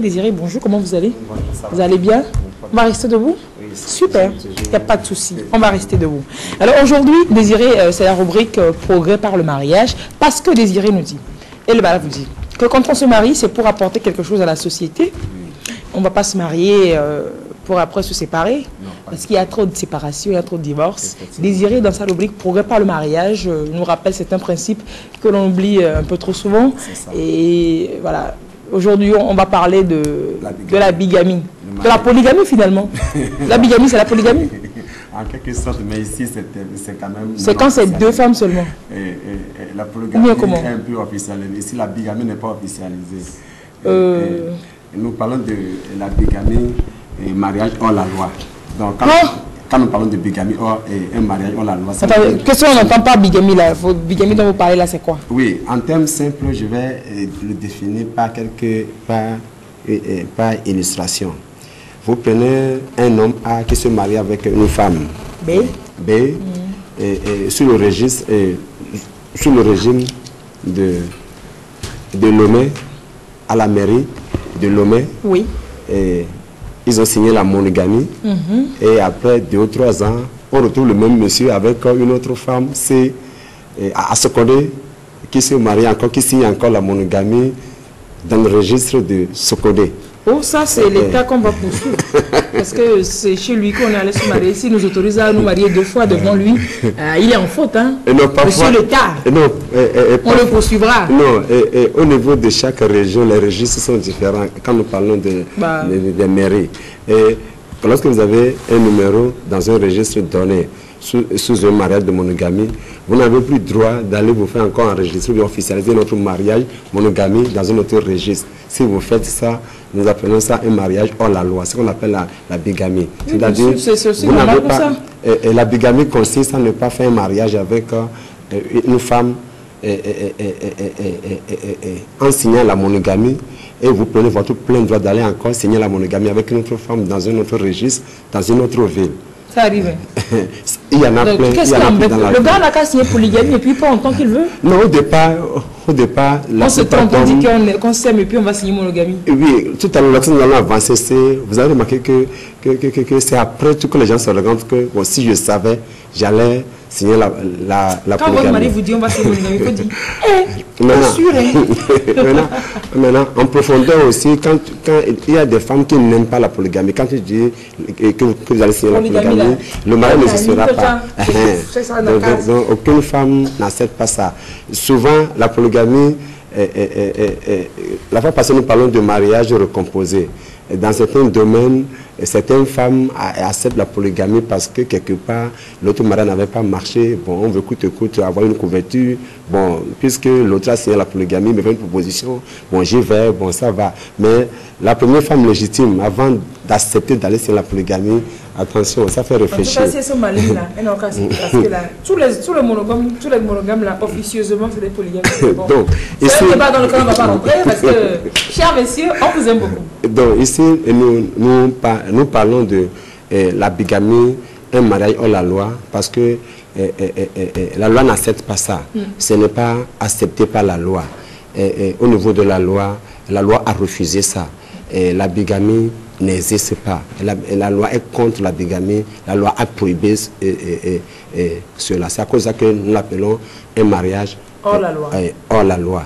Désiré, bonjour, comment vous allez? Vous allez bien? On va rester debout? Super, il n'y a pas de souci, on va rester debout. Alors aujourd'hui, Désiré, c'est la rubrique Progrès par le mariage, parce que Désiré nous dit, et le balade vous dit, que quand on se marie, c'est pour apporter quelque chose à la société. On ne va pas se marier pour après se séparer, parce qu'il y a trop de séparations, il y a trop de divorces. Désiré, dans sa rubrique Progrès par le mariage, nous rappelle certains principes que l'on oublie un peu trop souvent. Et voilà, aujourd'hui, on va parler de la bigamie, de la polygamie finalement. La bigamie, c'est la polygamie. En quelque sorte, mais ici, c'est quand même... C'est quand c'est deux femmes seulement. La polygamie est un peu officialisée. Ici, la bigamie n'est pas officialisée. Nous parlons de la bigamie et mariage hors la loi. Donc, quand nous parlons de bigamie hors un mariage hors la loi... Qu'est-ce qu'on n'entend pas bigamie là? Bigamie dont vous parlez là, c'est quoi? Oui, en termes simples, je vais le définir par illustration. Vous prenez un homme A qui se marie avec une femme B, sous le régime de Lomé, à la mairie de Lomé. Oui. Ils ont signé la monogamie. Et après 2 ou 3 ans, on retrouve le même monsieur avec une autre femme, c'est à Sokodé, qui se marie encore, qui signe encore la monogamie dans le registre de Sokodé. Oh, ça, c'est l'État qu'on va poursuivre. Parce que c'est chez lui qu'on est allé se marier. S'il nous autorise à nous marier 2 fois devant lui, il est en faute. Hein? Monsieur l'État, on le poursuivra. Non, au niveau de chaque région, les registres sont différents quand nous parlons des mairies. Et lorsque vous avez un numéro dans un registre donné, sous un mariage de monogamie, vous n'avez plus droit d'aller vous faire encore enregistrer ou officialiser notre mariage monogamie dans un autre registre. Si vous faites ça, nous appelons ça un mariage hors la loi, ce qu'on appelle la bigamie. C'est-à-dire, la bigamie consiste à ne pas faire un mariage avec une femme en signant la monogamie, et vous prenez votre plein droit d'aller encore signer la monogamie avec une autre femme dans un autre registre, dans une autre ville. Ça arrive. Il y en a plein. Le gars n'a qu'à signer polygamie et puis pas en tant qu'il veut. Non, au départ on se trompe, on dit qu'on s'aime et puis on va signer monogamie. Oui, tout à l'heure, lorsque nous allons avancer, vous avez remarqué que c'est après tout que les gens se rendent que bon, si je savais, j'allais signer la polygamie. Quand votre mari vous dit on va signer monogamie, il faut dire, maintenant, en profondeur aussi, quand il y a des femmes qui n'aiment pas la polygamie, quand tu dis que vous allez signer la polygamie, le mari ne sera pas. Donc, aucune femme n'accepte pas ça. Souvent, la polygamie, la fois passée, nous parlons de mariage recomposé. Dans certains domaines, certaines femmes acceptent la polygamie parce que quelque part, l'autre mariage n'avait pas marché. Bon, on veut coûte avoir une couverture. Bon, puisque l'autre a signé la polygamie, mais fait une proposition, bon, j'y vais, bon, ça va. Mais la première femme légitime, avant d'accepter d'aller signer la polygamie, attention, ça fait réfléchir. En tout cas, c'est ce malin-là. Parce que là, tous les monogames, là, officieusement, c'est des polygames. Bon. C'est un débat dans lequel on ne va pas rentrer parce que, chers messieurs, on vous aime beaucoup. Donc, ici, nous parlons de la bigamie, un mariage hors la loi, parce que la loi n'accepte pas ça. Ce n'est pas accepté par la loi. Au niveau de la loi a refusé ça. La bigamie n'existe pas. La loi est contre la bigamie. La loi a prohibé cela. C'est à cause de ça que nous l'appelons un mariage hors la loi. Hors la loi.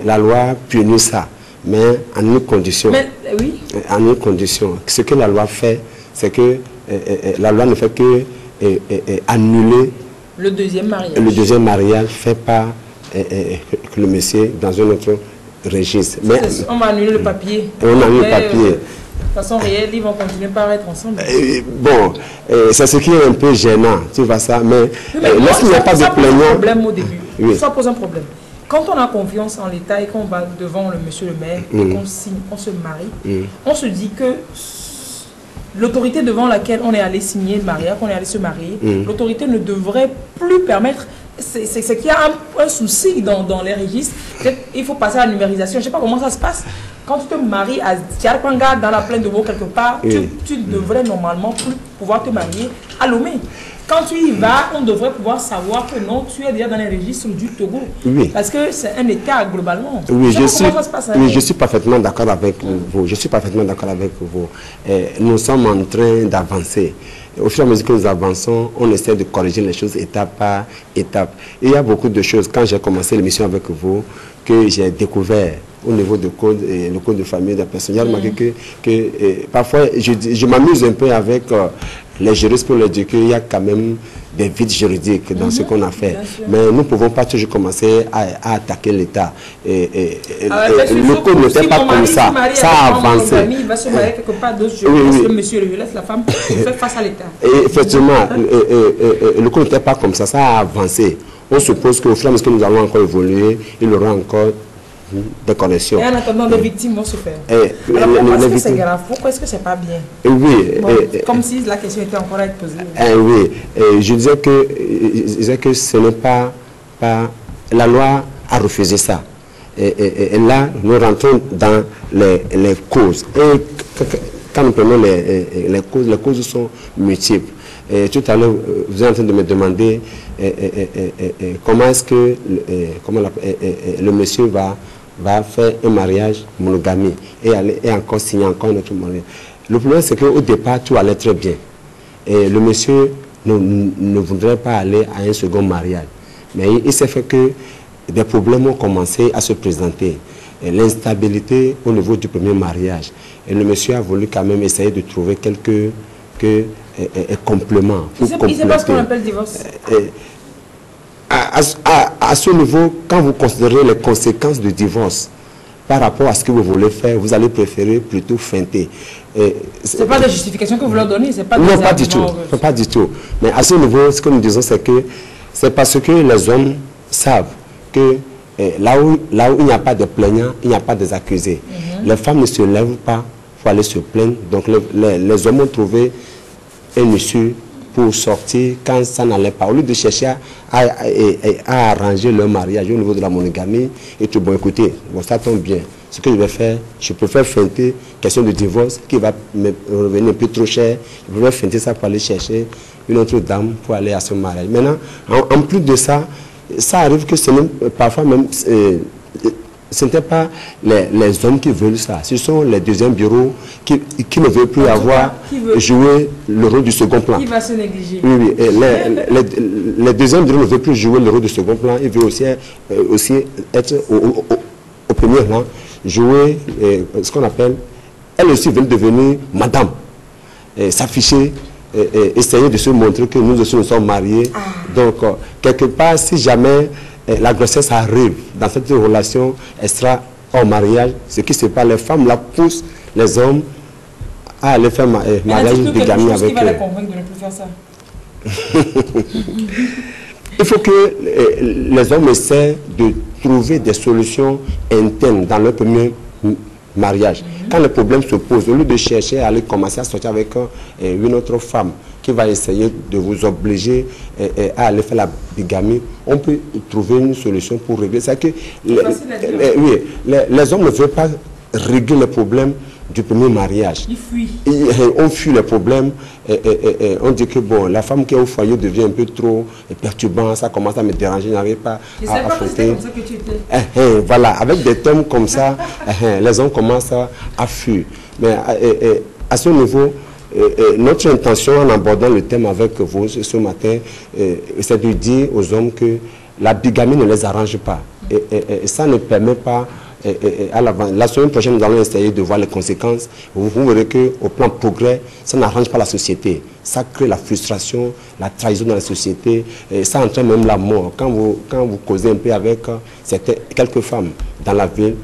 La loi punit ça, mais en une condition. Oui. En une condition. Ce que la loi fait, c'est que la loi ne fait que annuler le deuxième mariage. Le deuxième mariage fait par le monsieur dans un autre registre. Mais, on va annuler le papier. On annule le papier. De façon réelle, ils vont continuer par être ensemble. Bon, c'est ce qui est un peu gênant, tu vois ça. Mais lorsqu'il n'y a pas de plaignant... Ça pose un problème au début. Oui. Ça pose un problème. Quand on a confiance en l'État et qu'on va devant le monsieur le maire, qu'on signe, on se marie, on se dit que l'autorité devant laquelle on est allé signer le mariage, qu'on est allé se marier, l'autorité ne devrait plus permettre... C'est qu'il y a un souci dans les registres. Il faut passer à la numérisation. Je ne sais pas comment ça se passe. Quand tu te maries à Tiarpanga, dans la plaine de Beau quelque part, tu devrais normalement plus pouvoir te marier à Lomé. quand tu y vas, on devrait pouvoir savoir que non, tu es déjà dans les registres du Togo. Oui. Parce que c'est un État globalement. Oui, je suis parfaitement d'accord avec vous. Je suis parfaitement d'accord avec vous. Nous sommes en train d'avancer. Au fur et à mesure que nous avançons, on essaie de corriger les choses étape par étape. Et il y a beaucoup de choses, quand j'ai commencé l'émission avec vous, que j'ai découvert au niveau du code, le code de famille des personnes. J'ai remarqué que parfois, je m'amuse un peu avec les juristes pour leur dire qu'il y a quand même des vides juridiques dans ce qu'on a fait. Mais nous ne pouvons pas toujours commencer à attaquer l'État. Le code n'était pas comme ça. Ça a avancé. Il va se marier quelque part d'autre. Je laisse le monsieur, je laisse la femme faire face à l'État. Effectivement, le code n'était pas comme ça. Ça a avancé. On suppose qu'au fur et à mesure que nous allons encore évoluer, il y aura encore des corrections. Et en attendant, les victimes vont se faire. Alors pourquoi est-ce que c'est grave? Pourquoi est-ce que c'est pas bien? Oui. Bon, comme si la question était encore à être posée. Oui. Je disais que ce n'est pas... La loi a refusé ça. Et là, nous rentrons dans les causes. Et quand nous prenons les causes sont multiples. Et tout à l'heure, vous êtes en train de me demander comment est-ce que le monsieur va faire un mariage monogamie et encore signer encore un autre mariage. Le problème, c'est qu'au départ, tout allait très bien. Et le monsieur ne voudrait pas aller à un second mariage. Mais il s'est fait que des problèmes ont commencé à se présenter. L'instabilité au niveau du premier mariage. Et le monsieur a voulu quand même essayer de trouver quelques compléments. Il ne sait pas ce qu'on appelle divorce. À ce niveau, quand vous considérez les conséquences du divorce par rapport à ce que vous voulez faire, vous allez préférer plutôt feinter. Ce n'est pas des justifications que vous leur donnez, c'est pas des non, pas du tout. Pas du tout. Mais à ce niveau, ce que nous disons, c'est que c'est parce que les hommes savent que là où il n'y a pas de plaignants, il n'y a pas des accusés. Les femmes ne se lèvent pas pour aller se plaindre. Donc les hommes ont trouvé un issue pour sortir quand ça n'allait pas. Au lieu de chercher à arranger leur mariage au niveau de la monogamie, et tout, bon, écoutez, bon, ça tombe bien. Ce que je vais faire, je préfère feinter question de divorce qui va me revenir un peu trop cher. Je préfère feinter ça pour aller chercher une autre dame pour aller à ce mariage. Maintenant, en plus de ça, ça arrive que parfois même, ce n'était pas les hommes qui veulent ça. Ce sont les deuxièmes bureaux qui ne veulent plus jouer le rôle du second plan. Qui va se négliger. Oui. Les deuxièmes bureaux ne veulent plus jouer le rôle du second plan. Ils veulent aussi être au premier rang, jouer ce qu'on appelle... Elles aussi veulent devenir madame, s'afficher, essayer de se montrer que nous aussi nous sommes mariés. Donc, quelque part, si jamais... la grossesse arrive dans cette relation, elle sera hors mariage. Ce qui se passe, les femmes la poussent, les hommes à aller faire mariage bigamie avec eux. Qui va les convaincre de ne plus faire ça? Il faut que les hommes essaient de trouver des solutions internes dans leur premier mariage. Quand le problème se pose, au lieu de chercher à aller commencer à sortir avec une autre femme qui va essayer de vous obliger à aller faire la bigamie, on peut trouver une solution pour régler. C'est que les hommes ne veulent pas régler le problème du premier mariage. Ils fuient. On fuit les problèmes. On dit que bon, la femme qui est au foyer devient un peu trop perturbante, ça commence à me déranger, je n'arrive pas à affronter. Comme ça que tu étais. Voilà, avec des thèmes comme ça, les hommes commencent à fuir. Mais à ce niveau, notre intention en abordant le thème avec vous ce matin, c'est de dire aux hommes que la bigamie ne les arrange pas. Et ça ne permet pas, la semaine prochaine, nous allons essayer de voir les conséquences. Vous verrez qu'au plan progrès, ça n'arrange pas la société. Ça crée la frustration, la trahison dans la société, et ça entraîne même la mort. Quand vous causez un peu avec quelques femmes dans la ville,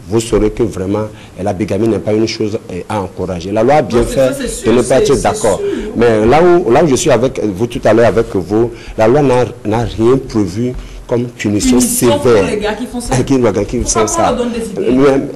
vous saurez que vraiment la bigamie n'est pas une chose à encourager. La loi a bien fait de ne pas être d'accord. Mais là où je suis avec vous tout à l'heure, avec vous, la loi n'a rien prévu comme punition sévère. Pour les gars qui font ça.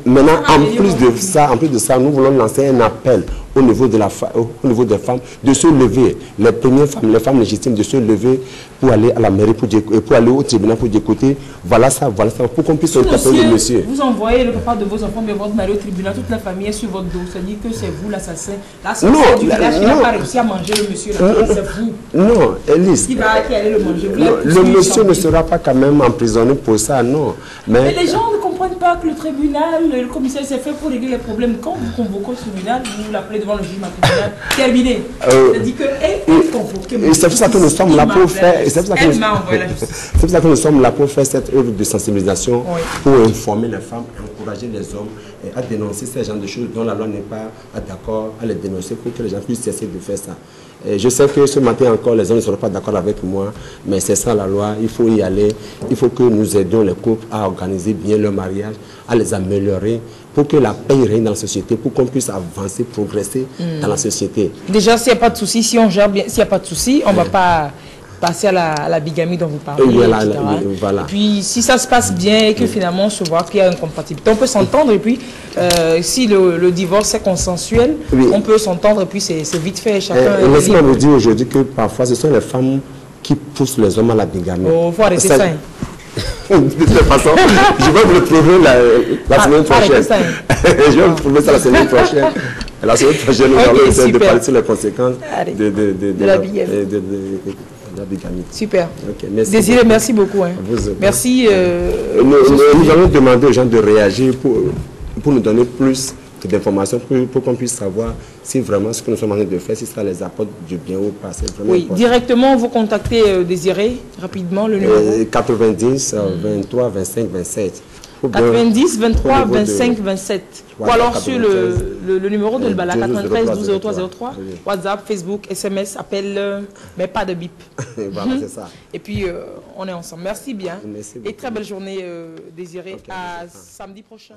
Maintenant, en plus de ça, nous voulons lancer un appel au niveau des femmes de se lever. Les premières femmes, les femmes légitimes de se lever pour aller à la mairie, pour aller au tribunal pour dire écoutez, voilà ça, pour qu'on puisse interpeller le monsieur. Vous envoyez le papa de vos enfants, mais votre mari au tribunal, toute la famille est sur votre dos. Ça dit que c'est vous l'assassin. L'assassin du village qui n'a pas réussi à manger le monsieur, c'est vous. Non, Elise. Qui allait le manger. Le monsieur ne sera pas quand même emprisonné pour ça, non. Mais les gens ne comprennent pas que le tribunal, le commissaire s'est fait pour régler les problèmes. Quand vous convoquez au tribunal, vous l'appelez devant le juge tribunal, terminé. C'est-à-dire qu'elle est convoquée. C'est pour ça que nous sommes là pour faire. C'est pour ça que nous sommes là pour faire cette œuvre de sensibilisation, pour informer les femmes, encourager les hommes à dénoncer ces genres de choses dont la loi n'est pas d'accord, à les dénoncer pour que les gens puissent cesser de faire ça. Et je sais que ce matin encore, les hommes ne seront pas d'accord avec moi, mais c'est ça la loi, il faut y aller. Il faut que nous aidions les couples à organiser bien leur mariage, à les améliorer, pour que la paix règne dans la société, pour qu'on puisse avancer, progresser dans la société. Déjà, s'il n'y a pas de souci, si on gère bien, s'il n'y a pas de souci, on ne va pas passer à la bigamie dont vous parlez. Voilà. Et puis, si ça se passe bien et que finalement on se voit qu'il y a une compatibilité, on peut s'entendre. Et puis, si le divorce est consensuel, on peut s'entendre et puis c'est vite fait. Laissez-moi vous dire aujourd'hui que parfois ce sont les femmes qui poussent les hommes à la bigamie. Il faut arrêter ça. De toute façon, je vais vous le prouver la semaine prochaine. Je vais vous prouver ça la semaine prochaine. La semaine prochaine, nous allons essayer de parler sur les conséquences de la bigamie. Super. Okay, merci Désiré, beaucoup. merci beaucoup. Hein. Merci. Nous allons demander aux gens de réagir pour nous donner plus d'informations, pour qu'on puisse savoir si vraiment ce que nous sommes en train de faire, si ça les apporte du bien ou pas. Oui, important. Directement, vous contactez Désiré, rapidement, le numéro 90 23 25 27. 90 23 25 27. Ou alors sur le numéro de Mbala, 93 12 03 03, WhatsApp, Facebook, SMS, appel, mais pas de bip. Voilà, c'est ça. Et puis, on est ensemble. Merci bien. Merci et très belle journée, Désiré. À samedi prochain.